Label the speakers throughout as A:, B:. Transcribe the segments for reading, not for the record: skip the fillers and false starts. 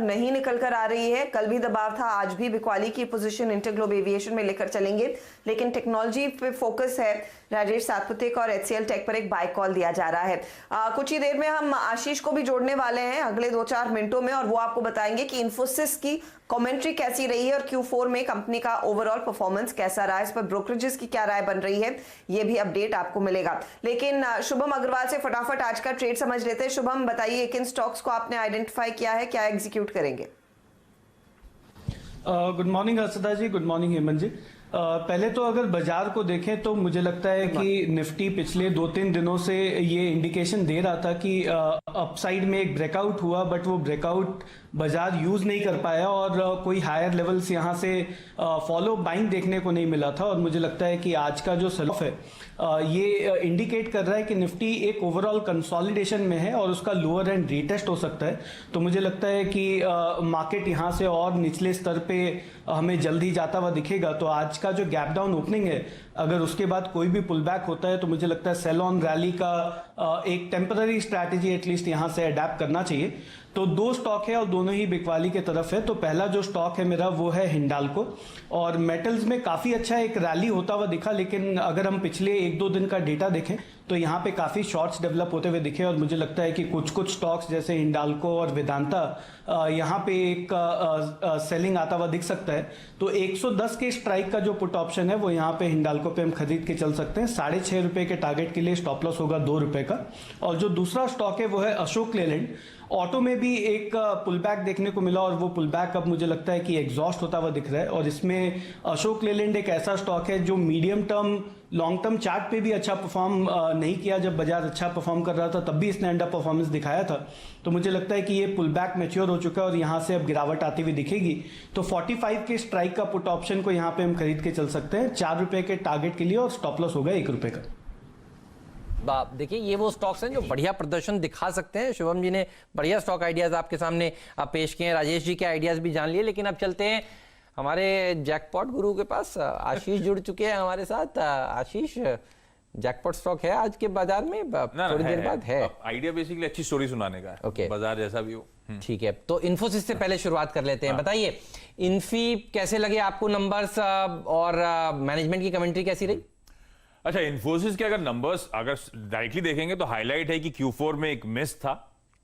A: नहीं निकल कर आ रही है। कल भी दबाव था, आज भी बिकवाली की पोजीशन इंटरग्लोब एविएशन में लेकर चलेंगे, लेकिन टेक्नोलॉजी पे फोकस है। राजेश सातपुते का और एचसीएल टेक पर एक बाय कॉल दिया जा रहा है। कुछ ही देर में हम आशीष को भी जोड़ने वाले हैं अगले 2-4 मिनटों में, और वो आपको बताएंगे कि इन्फोसिस की कमेंट्री कैसी रही है और Q4 में कंपनी का ओवरऑल परफॉर्मेंस कैसा रहा है। इस पर ब्रोकरेजेस की क्या राय बन रही है, ये भी अपडेट आपको मिलेगा। लेकिन शुभम अग्रवाल से फटाफट आज का ट्रेड समझ लेते हैं। शुभम, बताइए किन स्टॉक्स को आपने आइडेंटिफाई किया है, क्या एग्जीक्यूट करेंगे?
B: गुड मॉर्निंग हर्षदा जी, गुड मॉर्निंग हेमंत जी। पहले तो अगर बाजार को देखें तो मुझे लगता है कि निफ्टी पिछले 2-3 दिनों से ये इंडिकेशन दे रहा था कि अपसाइड में एक ब्रेकआउट हुआ, बट वो ब्रेकआउट बाजार यूज नहीं कर पाया और कोई हायर लेवल्स यहाँ से फॉलो बाइंग देखने को नहीं मिला था। और मुझे लगता है कि आज का जो सेल ऑफ है ये इंडिकेट कर रहा है कि निफ्टी एक ओवरऑल कंसोलिडेशन में है और उसका लोअर एंड रीटेस्ट हो सकता है। तो मुझे लगता है कि मार्केट यहाँ से और निचले स्तर पे हमें जल्दी जाता हुआ दिखेगा। तो आज का जो गैप डाउन ओपनिंग है, अगर उसके बाद कोई भी पुल बैक होता है तो मुझे लगता है सेल ऑन रैली का एक टेम्पररी स्ट्रैटेजी एटलीस्ट यहाँ से अडेप्ट करना चाहिए। तो 2 स्टॉक है और दोनों ही बिकवाली के तरफ है। तो पहला जो स्टॉक है मेरा वो है हिंडाल्को, और मेटल्स में काफी अच्छा एक रैली होता हुआ दिखा, लेकिन अगर हम पिछले 1-2 दिन का डेटा देखें तो यहाँ पे काफी शॉर्ट्स डेवलप होते हुए दिखे। और मुझे लगता है कि कुछ स्टॉक्स जैसे हिंडाल्को और वेदांता यहाँ पे एक सेलिंग आता हुआ दिख सकता है। तो 110 के स्ट्राइक का जो पुट ऑप्शन है वो यहाँ पे हिंडाल्को पे हम खरीद के चल सकते हैं। 6.5 रुपए के टारगेट के लिए स्टॉप लॉस होगा 2 रुपए का। और जो दूसरा स्टॉक है वो है अशोक लेलैंड। ऑटो में भी एक पुल बैक देखने को मिला और वो पुल बैक अब मुझे लगता है कि एग्जॉस्ट होता हुआ दिख रहा है। और इसमें अशोक लेलैंड एक ऐसा स्टॉक है जो medium term long term chart पे भी अच्छा परफॉर्म नहीं किया। जब बाजार अच्छा परफॉर्म कर रहा था तब भी इसने अंडर परफॉर्मेंस दिखाया था। तो मुझे लगता है कि ये पुल बैक मैच्योर हो चुका है और यहाँ से अब गिरावट आती हुई दिखेगी। तो 45 के स्ट्राइक का पुट ऑप्शन को यहाँ पे हम खरीद के चल सकते हैं 4 रुपए के टारगेट के लिए, और स्टॉप लॉस होगा 1 रुपए का।
C: देखिए, ये वो स्टॉक्स हैं जो बढ़िया प्रदर्शन दिखा सकते हैं। शुभम जी ने बढ़िया स्टॉक आइडियाज आपके सामने पेश किए हैं, राजेश जी के आइडियाज भी जान लिए। लेकिन अब चलते हैं हमारे जैकपॉट गुरु के पास। आशीष जुड़ चुके हैं हमारे साथ। आशीष, जैकपॉट स्टॉक है आज के बाजार में? थोड़ी देर बाद है।
D: आइडिया बेसिकली अच्छी स्टोरी सुनाने का है।
C: ओके,
D: बाजार जैसा भी हो।
C: ठीक है, तो इन्फोसिस से पहले शुरुआत कर लेते हैं। बताइए, इन्फी कैसे लगे आपको नंबर्स, और मैनेजमेंट की कमेंट्री कैसी रही?
D: अच्छा, इन्फोसिस के अगर नंबर्स अगर डायरेक्टली देखेंगे तो हाईलाइट है कि Q4 में एक मिस था।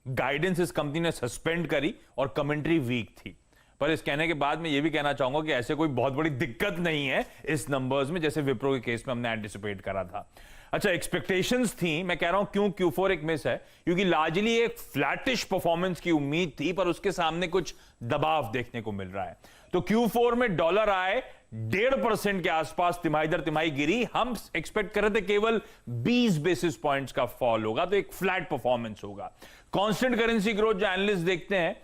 D: गाइडेंस इस कंपनी ने सस्पेंड करी और कमेंट्री वीक थी। पर इस कहने के बाद मैं ये भी कहना चाहूंगा कि ऐसे कोई बहुत बड़ी दिक्कत नहीं है इस नंबर्स में, जैसे विप्रो के केस में हमने एंटिसिपेट करा था। अच्छा, एक्सपेक्टेशंस थी। मैं कह रहा हूं क्यों Q4 एक मिस है, क्योंकि लार्जली एक फ्लैटिश परफॉर्मेंस की उम्मीद थी, पर उसके सामने कुछ दबाव देखने को मिल रहा है। तो Q4 में डॉलर आए 1.5% के आसपास, तिमाही दर तिमाही गिरी। हम एक्सपेक्ट कर रहे थे केवल 20 बेसिस पॉइंट्स का फॉल होगा, तो एक फ्लैट परफॉर्मेंस होगा। कांस्टेंट करेंसी ग्रोथ जो एनालिस्ट देखते हैं,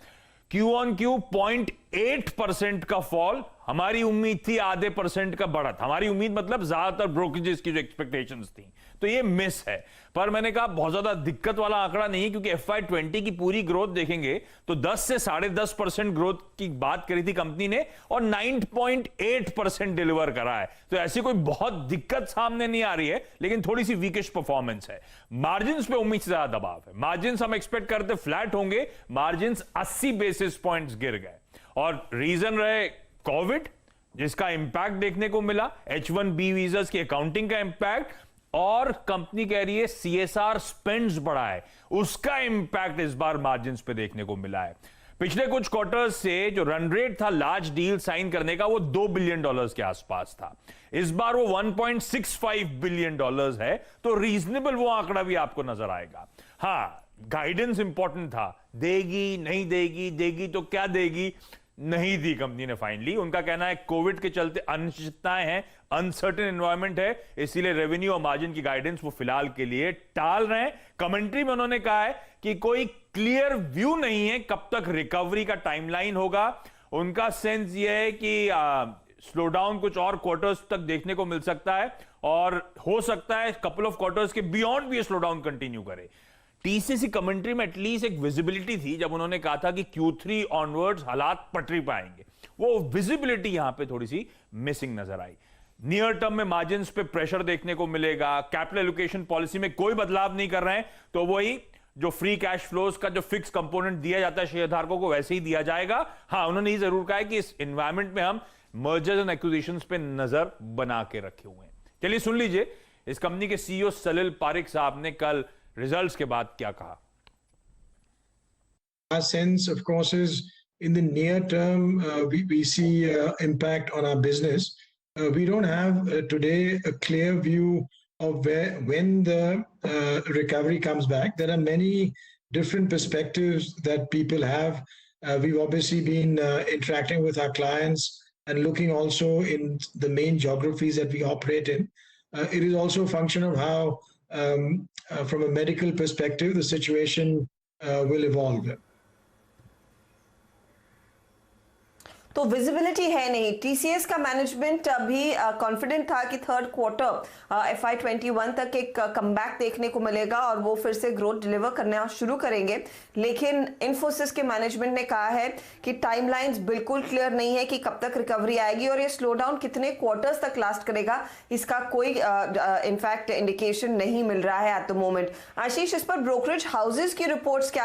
D: Q-on-Q 0.8% का फॉल। हमारी उम्मीद थी आधे % का बढ़त। हमारी उम्मीद मतलब ज्यादातर ब्रोकरेजेस की जो एक्सपेक्टेशंस थी। तो ये मिस है। पर मैंने कहा बहुत ज्यादा दिक्कत वाला आंकड़ा नहीं है, क्योंकि FY20 की पूरी ग्रोथ देखेंगे तो 10 से 10.5% ग्रोथ की बात करी थी कंपनी ने, और 9.8% डिलीवर करा है। तो ऐसी कोई बहुत दिक्कत सामने नहीं आ रही है, लेकिन थोड़ी सी वीकिश परफॉर्मेंस है। मार्जिन्स पे उम्मीद से ज्यादा दबाव है। मार्जिन्स हम एक्सपेक्ट करते फ्लैट होंगे, मार्जिन्स 80 बेसिस पॉइंट्स गिर गए। और रीजन रहे कोविड, जिसका इंपैक्ट देखने को मिला, H1B वीजास की अकाउंटिंग का इंपैक्ट, और कंपनी कह रही है CSR स्पेंड्स बढ़ा है, उसका इंपैक्ट इस बार मार्जिन्स पे देखने को मिला है। पिछले कुछ क्वार्टर्स से जो रन रेट था लार्ज डील साइन करने का, वो $2 बिलियन के आसपास था। इस बार वो $1.65 बिलियन है। तो रीजनेबल वो आंकड़ा भी आपको नजर आएगा। हाँ, गाइडेंस इंपॉर्टेंट था, देगी नहीं देगी, देगी तो क्या देगी, नहीं दी कंपनी ने फाइनली। उनका कहना है कोविड के चलते अनिश्चितताएं हैं, अनसर्टेन एनवायरनमेंट है, इसीलिए रेवेन्यू और मार्जिन की गाइडेंस वो फिलहाल के लिए टाल रहे हैं। कमेंट्री में उन्होंने कहा है कि कोई क्लियर व्यू नहीं है कब तक रिकवरी का टाइमलाइन होगा। उनका सेंस ये है कि स्लो डाउन कुछ और क्वार्टर्स तक देखने को मिल सकता है, और हो सकता है कपल ऑफ क्वार्टर्स के बियॉन्ड भी ये स्लो डाउन कंटिन्यू करे। टीसीसी कमेंट्री में एटलीस्ट एक विजिबिलिटी थी जब उन्होंने कहा था कि Q3 ऑनवर्ड्स हालात पटरी पाएंगे। वो विजिबिलिटी यहां पे थोड़ी सी मिसिंग नजर आई। नियर टर्म में मार्जिन्स पे प्रेशर देखने को मिलेगा। कैपिटल एलोकेशन पॉलिसी में कोई बदलाव नहीं कर रहे हैं, तो वही जो फ्री कैश फ्लोज का जो फिक्स कंपोनेंट दिया जाता है शेयरधारकों को वैसे ही दिया जाएगा। हाँ, उन्होंने ये जरूर कहा है कि इस एनवायरमेंट में हम मर्जर्स एंड एक्विजिशंस पे नजर बना के रखे हुए हैं। चलिए सुन लीजिए इस कंपनी के सीईओ सलिल पारिक साहब ने कल रिजल्ट्स के बाद क्या कहा।
E: Our sense, of course, is in the near term, we see impact on our business. We don't have today a clear view of when the recovery comes back. There are many different perspectives that people have. We've obviously been interacting with our clients and looking also in the main geographies that we operate in. It is also a function of how, from a medical perspective, the situation will evolve.
A: तो visibility है नहीं। TCS का management अभी confident था कि third quarter FY21 तक एक comeback देखने को मिलेगा और वो फिर से ग्रोथ डिलीवर करना शुरू करेंगे, लेकिन इन्फोसिस के मैनेजमेंट ने कहा है कि टाइमलाइंस बिल्कुल क्लियर नहीं है कि कब तक रिकवरी आएगी और ये स्लो डाउन कितने क्वार्टर्स तक लास्ट करेगा, इसका कोई इनफैक्ट इंडिकेशन नहीं मिल रहा है एट द मोमेंट। आशीष, इस पर ब्रोकरेज हाउसेस की रिपोर्ट्स क्या